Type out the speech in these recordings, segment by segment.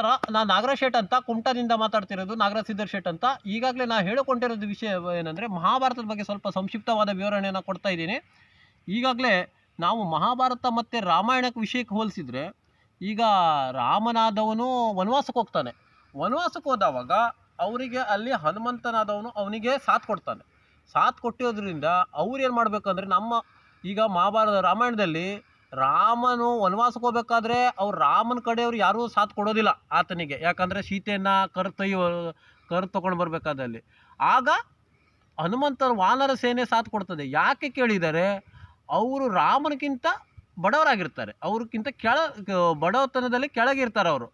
ನಮಸ್ಕಾರ. ನಾನು ನಾಗರಾಜ್ ಶೇಟ್ ಅಂತ ಕುಮಟಾದಿಂದ ಮಾತಾಡ್ತಿರೋದು. ನಾಗರಾಜ್ ಸಿದ್ದರ್ ಶೇಟ್ ಅಂತ. ಈಗಾಗಲೇ ನಾನು ಹೇಳಿಕೊಂಡಿರೋದು ವಿಷಯ ಏನಂದರೆ, ಮಹಾಭಾರತದ ಬಗ್ಗೆ ಸ್ವಲ್ಪ ಸಂಕ್ಷಿಪ್ತವಾದ ವಿವರಣೆಯನ್ನು ಕೊಡ್ತಾ ಇದ್ದೀನಿ. ಈಗಾಗಲೇ ನಾವು ಮಹಾಭಾರತ ಮತ್ತು ರಾಮಾಯಣಕ್ಕೆ ವಿಷಯಕ್ಕೆ ಹೋಲಿಸಿದರೆ, ಈಗ ರಾಮನಾದವನು ವನವಾಸಕ್ಕೆ ಹೋಗ್ತಾನೆ. ವನವಾಸಕ್ಕೆ ಹೋದವಾಗ ಅವರಿಗೆ ಅಲ್ಲಿ ಹನುಮಂತನಾದವನು ಅವನಿಗೆ ಸಾಥ್ ಕೊಡ್ತಾನೆ. ಸಾಥ್ ಕೊಟ್ಟಿರೋದ್ರಿಂದ ಅವ್ರು ಏನು ಮಾಡಬೇಕಂದ್ರೆ, ಈಗ ರಾಮಾಯಣದಲ್ಲಿ ರಾಮನು ವನವಾಸಕ್ಕೆ ಹೋಗ್ಬೇಕಾದ್ರೆ ಅವ್ರು ರಾಮನ ಕಡೆಯವರು ಯಾರೂ ಸಾಥ್ ಕೊಡೋದಿಲ್ಲ ಆತನಿಗೆ. ಯಾಕಂದರೆ ಸೀತೆಯನ್ನು ಕರು ತೊಗೊಂಡು ಬರಬೇಕಾದಲ್ಲಿ ಆಗ ಹನುಮಂತನ ವಾನರ ಸೇನೆ ಸಾಥ್ ಕೊಡ್ತದೆ. ಯಾಕೆ ಕೇಳಿದರೆ, ಅವರು ರಾಮನಿಗಿಂತ ಬಡವರಾಗಿರ್ತಾರೆ, ಅವ್ರಿಗಿಂತ ಬಡವತನದಲ್ಲಿ ಕೆಳಗಿರ್ತಾರೆ ಅವರು.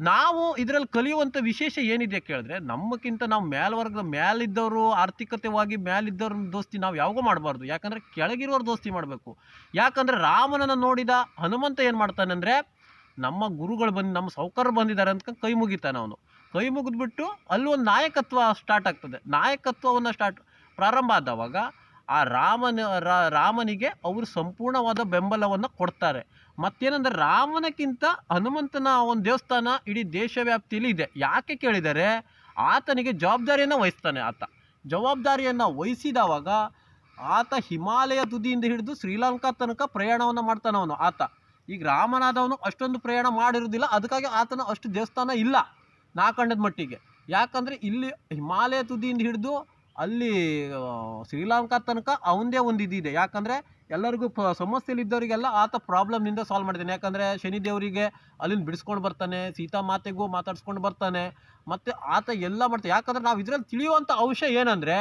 ನಾವು ಇದರಲ್ಲಿ ಕಲಿಯುವಂಥ ವಿಶೇಷ ಏನಿದೆ ಕೇಳಿದ್ರೆ, ನಮ್ಮಕ್ಕಿಂತ ನಾವು ಮೇಲ್ವರ್ಗದ ಮೇಲಿದ್ದವರು, ಆರ್ಥಿಕತೆವಾಗಿ ಮೇಲಿದ್ದವ್ರ ದೋಸ್ತಿ ನಾವು ಯಾವಾಗೂ ಮಾಡಬಾರ್ದು. ಯಾಕಂದರೆ ಕೆಳಗಿರೋರು ದೋಸ್ತಿ ಮಾಡಬೇಕು. ಯಾಕಂದರೆ ರಾಮನನ್ನು ನೋಡಿದ ಹನುಮಂತ ಏನು ಮಾಡ್ತಾನೆ ಅಂದರೆ, ನಮ್ಮ ಗುರುಗಳು ನಮ್ಮ ಸೌಕರ್ಯರು ಬಂದಿದ್ದಾರೆ ಅಂತ ಕೈ ಮುಗಿತಾನೆ. ಅವನು ಕೈ ಮುಗಿದ್ಬಿಟ್ಟು ಅಲ್ಲಿ ಒಂದು ನಾಯಕತ್ವ ಸ್ಟಾರ್ಟ್ ಆಗ್ತದೆ. ನಾಯಕತ್ವವನ್ನು ಪ್ರಾರಂಭ ಆದವಾಗ ಆ ರಾಮನಿಗೆ ಅವರು ಸಂಪೂರ್ಣವಾದ ಬೆಂಬಲವನ್ನು ಕೊಡ್ತಾರೆ. ಮತ್ತೇನೆಂದರೆ, ರಾಮನಕ್ಕಿಂತ ಹನುಮಂತನ ಒಂದು ದೇವಸ್ಥಾನ ಇಡೀ ದೇಶವ್ಯಾಪ್ತಿಯಲ್ಲಿ ಇದೆ. ಯಾಕೆ ಕೇಳಿದರೆ, ಆತನಿಗೆ ಜವಾಬ್ದಾರಿಯನ್ನು ವಹಿಸ್ತಾನೆ. ಜವಾಬ್ದಾರಿಯನ್ನು ವಹಿಸಿದವಾಗ ಆತ ಹಿಮಾಲಯ ತುದಿಯಿಂದ ಹಿಡಿದು ಶ್ರೀಲಂಕಾ ತನಕ ಪ್ರಯಾಣವನ್ನು ಮಾಡ್ತಾನೆ ಅವನು. ಈಗ ರಾಮನಾದವನು ಅಷ್ಟೊಂದು ಪ್ರಯಾಣ ಮಾಡಿರೋದಿಲ್ಲ, ಅದಕ್ಕಾಗಿ ಆತನ ಅಷ್ಟು ದೇವಸ್ಥಾನ ಇಲ್ಲ ನಾ ಕಂಡದ ಮಟ್ಟಿಗೆ. ಯಾಕಂದರೆ ಇಲ್ಲಿ ಹಿಮಾಲಯ ತುದಿಯಿಂದ ಹಿಡಿದು ಅಲ್ಲಿ ಶ್ರೀಲಂಕಾ ತನಕ ಅವನದೇ ಒಂದು ಇದಿದೆ. ಯಾಕಂದರೆ ಎಲ್ಲರಿಗೂ ಸಮಸ್ಯೆಲಿದ್ದವರಿಗೆಲ್ಲ ಆತ ಪ್ರಾಬ್ಲಮ್ನಿಂದ ಸಾಲ್ವ್ ಮಾಡಿದ್ದಾನೆ. ಯಾಕಂದರೆ ಶನಿದೇವರಿಗೆ ಅಲ್ಲಿಂದ ಬಿಡಿಸ್ಕೊಂಡು ಬರ್ತಾನೆ, ಸೀತಾಮಾತೆಗೂ ಮಾತಾಡ್ಸ್ಕೊಂಡು ಬರ್ತಾನೆ, ಮತ್ತು ಆತ ಎಲ್ಲ ಮಾಡ್ತಾನೆ. ಯಾಕಂದರೆ ನಾವು ಇದರಲ್ಲಿ ತಿಳಿಯುವಂಥ ಅಂಶ ಏನಂದರೆ,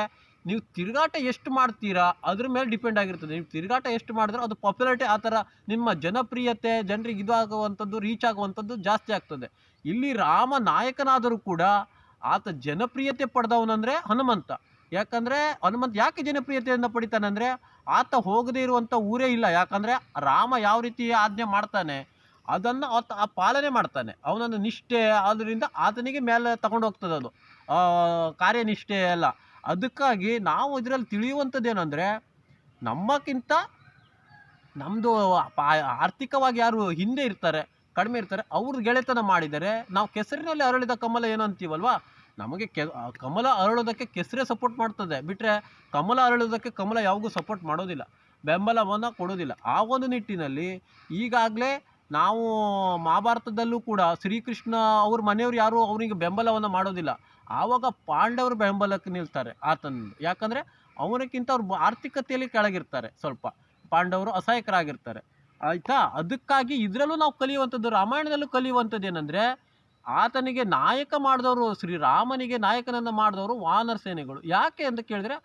ನೀವು ತಿರುಗಾಟ ಎಷ್ಟು ಮಾಡ್ತೀರಾ ಅದ್ರ ಮೇಲೆ ಡಿಪೆಂಡ್ ಆಗಿರ್ತದೆ. ನೀವು ತಿರುಗಾಟ ಎಷ್ಟು ಮಾಡಿದ್ರೆ ಅದು ಪಾಪ್ಯುಲಾರಿಟಿ, ಆ ಥರ ನಿಮ್ಮ ಜನಪ್ರಿಯತೆ, ಜನರಿಗೆ ಇದು ಆಗುವಂಥದ್ದು, ರೀಚ್ ಆಗುವಂಥದ್ದು ಜಾಸ್ತಿ ಆಗ್ತದೆ. ಇಲ್ಲಿ ರಾಮ ನಾಯಕನಾದರೂ ಕೂಡ ಆತ ಜನಪ್ರಿಯತೆ ಪಡೆದವನಂದರೆ ಹನುಮಂತ. ಯಾಕಂದರೆ ಹನುಮಂತ ಯಾಕೆ ಜನಪ್ರಿಯತೆಯನ್ನು ಪಡಿತಾನೆ ಅಂದರೆ, ಆತ ಹೋಗದೇ ಇರುವಂಥ ಊರೇ ಇಲ್ಲ. ಯಾಕಂದರೆ ರಾಮ ಯಾವ ರೀತಿ ಆಜ್ಞೆ ಮಾಡ್ತಾನೆ ಅದನ್ನು ಆ ಪಾಲನೆ ಮಾಡ್ತಾನೆ. ಅವನನ್ನು ನಿಷ್ಠೆ ಆದ್ದರಿಂದ ಆತನಿಗೆ ಮೇಲೆ ತಗೊಂಡು ಹೋಗ್ತದೆ ಅದು ಕಾರ್ಯನಿಷ್ಠೆ ಎಲ್ಲ. ಅದಕ್ಕಾಗಿ ನಾವು ಇದರಲ್ಲಿ ತಿಳಿಯುವಂಥದ್ದೇನೆಂದರೆ, ನಮ್ಮಕ್ಕಿಂತ ನಮ್ಮದು ಆರ್ಥಿಕವಾಗಿ ಯಾರು ಹಿಂದೆ ಇರ್ತಾರೆ, ಕಡಿಮೆ ಇರ್ತಾರೆ, ಅವ್ರದ್ದು ಗೆಳೆತನ ಮಾಡಿದರೆ ನಾವು ಕೆಸರಿನಲ್ಲಿ ಅರಳಿದ ಕಮಲ ಏನು ಅಂತೀವಲ್ವ, ನಮಗೆ ಕಮಲ ಅರಳೋದಕ್ಕೆ ಕೆಸರೇ ಸಪೋರ್ಟ್ ಮಾಡ್ತದೆ, ಬಿಟ್ಟರೆ ಕಮಲ ಅರಳೋದಕ್ಕೆ ಕಮಲ ಯಾವಾಗೂ ಸಪೋರ್ಟ್ ಮಾಡೋದಿಲ್ಲ, ಬೆಂಬಲವನ್ನು ಕೊಡೋದಿಲ್ಲ. ಆ ಒಂದು ನಿಟ್ಟಿನಲ್ಲಿ ಈಗಾಗಲೇ ನಾವು ಮಹಾಭಾರತದಲ್ಲೂ ಕೂಡ ಶ್ರೀಕೃಷ್ಣ ಅವ್ರ ಮನೆಯವರು ಯಾರು ಅವನಿಗೆ ಬೆಂಬಲವನ್ನು ಮಾಡೋದಿಲ್ಲ. ಆವಾಗ ಪಾಂಡವರು ಬೆಂಬಲಕ್ಕೆ ನಿಲ್ತಾರೆ ಆತನ. ಯಾಕಂದರೆ ಅವನಕ್ಕಿಂತ ಅವ್ರು ಆರ್ಥಿಕತೆಯಲ್ಲಿ ಕೆಳಗಿರ್ತಾರೆ, ಸ್ವಲ್ಪ ಪಾಂಡವರು ಅಸಹಾಯಕರಾಗಿರ್ತಾರೆ, ಆಯಿತಾ. ಅದಕ್ಕಾಗಿ ಇದರಲ್ಲೂ ನಾವು ಕಲಿಯುವಂಥದ್ದು, ರಾಮಾಯಣದಲ್ಲೂ ಕಲಿಯುವಂಥದ್ದು ಏನಂದರೆ, ಆತನಿಗೆ ನಾಯಕ ಮಾಡಿದವರು, ಶ್ರೀರಾಮನಿಗೆ ನಾಯಕನನ್ನು ಮಾಡಿದವರು ವಾನರ ಸೇನೆಗಳು. ಯಾಕೆ ಅಂತ ಕೇಳಿದ್ರೆ,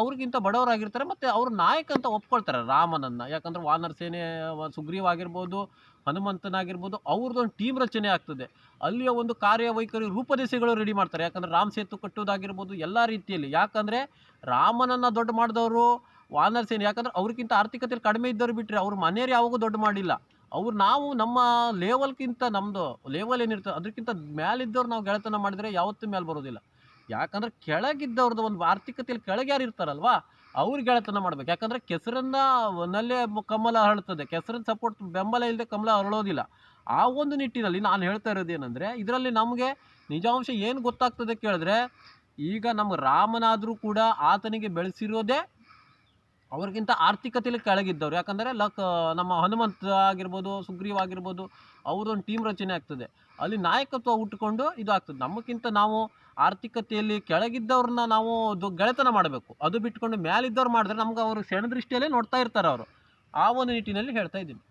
ಅವ್ರಿಗಿಂತ ಬಡವರಾಗಿರ್ತಾರೆ, ಮತ್ತು ಅವರು ನಾಯಕ ಅಂತ ಒಪ್ಕೊಳ್ತಾರೆ ರಾಮನನ್ನು. ಯಾಕಂದರೆ ವಾನರ ಸೇನೆ, ಸುಗ್ರೀವ ಆಗಿರ್ಬೋದು, ಹನುಮಂತನಾಗಿರ್ಬೋದು, ಅವ್ರದ್ದೊಂದು ಟೀಮ್ ರಚನೆ ಆಗ್ತದೆ. ಅಲ್ಲಿಯ ಒಂದು ಕಾರ್ಯವೈಖರಿ ರೂಪದೇಶಗಳು ರೆಡಿ ಮಾಡ್ತಾರೆ. ಯಾಕಂದರೆ ರಾಮ ಸೇತು ಕಟ್ಟುವುದಾಗಿರ್ಬೋದು, ಎಲ್ಲ ರೀತಿಯಲ್ಲಿ. ಯಾಕಂದರೆ ರಾಮನನ್ನು ದೊಡ್ಡ ಮಾಡಿದವರು ವಾನರ ಸೇನೆ. ಯಾಕಂದರೆ ಅವ್ರಿಗಿಂತ ಆರ್ಥಿಕತೆಯಲ್ಲಿ ಕಡಿಮೆ ಇದ್ದವ್ರು ಬಿಟ್ಟರೆ ಅವ್ರ ಮನೆಯವ್ರು ಯಾವಾಗೂ ದೊಡ್ಡ ಮಾಡಿಲ್ಲ. ನಾವು ನಮ್ಮ ಲೆವೆಲ್ಗಿಂತ, ನಮ್ಮದು ಲೆವೆಲ್ ಏನಿರ್ತದೆ ಅದಕ್ಕಿಂತ ಮೇಲಿದ್ದವ್ರು ನಾವು ಗೆಳೆತನ ಮಾಡಿದರೆ ಯಾವತ್ತೂ ಮೇಲೆ ಬರೋದಿಲ್ಲ. ಯಾಕಂದರೆ ಕೆಳಗಿದ್ದವ್ರದ್ದು ಒಂದು ಆರ್ಥಿಕತೆಯಲ್ಲಿ ಕೆಳಗೆ ಯಾರು ಇರ್ತಾರಲ್ವ ಅವ್ರು ಗೆಳೆತನ ಮಾಡ್ಬೇಕು. ಯಾಕಂದರೆ ಕೆಸರನ್ನಲ್ಲೇ ಕಮಲ ಹರಳ್ತದೆ, ಕೆಸರನ್ನ ಸಪೋರ್ಟ್ ಬೆಂಬಲ ಇಲ್ಲದೆ ಕಮಲ ಹರಳೋದಿಲ್ಲ. ಆ ಒಂದು ನಿಟ್ಟಿನಲ್ಲಿ ನಾನು ಹೇಳ್ತಾ ಇರೋದೇನೆಂದರೆ, ಇದರಲ್ಲಿ ನಮಗೆ ನಿಜಾಂಶ ಏನು ಗೊತ್ತಾಗ್ತದೆ ಕೇಳಿದ್ರೆ, ಈಗ ನಮ್ಮ ರಾಮನಾದರೂ ಕೂಡ ಆತನಿಗೆ ಬೆಳೆಸಿರೋದೇ ಅವ್ರಿಗಿಂತ ಆರ್ಥಿಕತೆಯಲ್ಲಿ ಕೆಳಗಿದ್ದವ್ರು. ಯಾಕಂದರೆ ನಮ್ಮ ಹನುಮಂತ ಆಗಿರ್ಬೋದು, ಸುಗ್ರೀವ ಆಗಿರ್ಬೋದು, ಅವರೊಂದು ಟೀಮ್ ರಚನೆ ಆಗ್ತದೆ. ಅಲ್ಲಿ ನಾಯಕತ್ವ ಹುಟ್ಟುಕೊಂಡು ಇದು ಆಗ್ತದೆ. ನಮಗಿಂತ ನಾವು ಆರ್ಥಿಕತೆಯಲ್ಲಿ ಕೆಳಗಿದ್ದವ್ರನ್ನ ನಾವು ಗೆಳೆತನ ಮಾಡಬೇಕು. ಅದು ಬಿಟ್ಕೊಂಡು ಮೇಲಿದ್ದವ್ರು ಮಾಡಿದ್ರೆ ನಮ್ಗೆ ಅವರು ದೃಷ್ಟಿಯಲ್ಲೇ ನೋಡ್ತಾ ಇರ್ತಾರೆ ಅವರು. ಆ ಒಂದು ನಿಟ್ಟಿನಲ್ಲಿ ಹೇಳ್ತಾ ಇದ್ದೀನಿ.